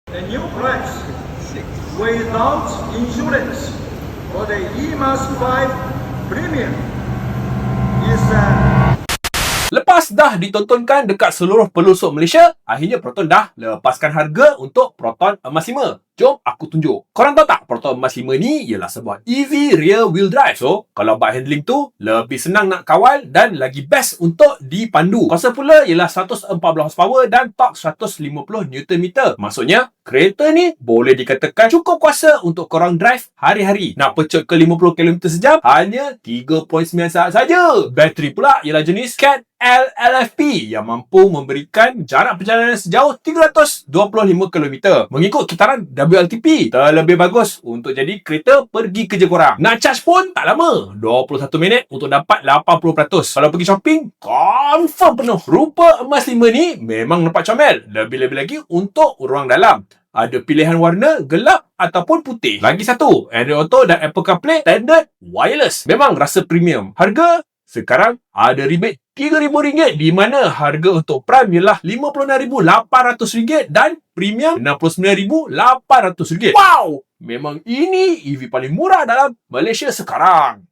A new price without insurance for the EMAS 5 Premium is Lepas dah ditontonkan dekat seluruh pelosok Malaysia, akhirnya Proton dah lepaskan harga untuk Proton Emas 5. Jom aku tunjuk. Korang tahu tak Proton Emas 5 ni ialah sebuah EV rear wheel drive. So, kalau bike handling tu lebih senang nak kawal dan lagi best untuk dipandu. Kuasa pula ialah 114 horsepower dan torque 150 Nm. Maksudnya, kereta ni boleh dikatakan cukup kuasa untuk korang drive hari-hari. Nak pecut ke 50 km sejam hanya 3.9 saat saja. Bateri pula ialah jenis CAT LFP yang mampu memberikan jarak perjalanan sejauh 325 km mengikut kitaran WLTP. Terlebih bagus untuk jadi kereta pergi kerja korang. Nak charge pun tak lama, 21 minit untuk dapat 80%. Kalau pergi shopping, confirm penuh. Rupa Emas 5 ni memang nampak comel. Lebih-lebih lagi untuk ruang dalam. Ada pilihan warna gelap ataupun putih. Lagi satu, Android Auto dan Apple CarPlay standard wireless. Memang rasa premium. Harga sekarang ada rebate RM3,000 di mana harga untuk Prime ialah RM56,800 dan Premium RM69,800. Wow! Memang ini EV paling murah dalam Malaysia sekarang.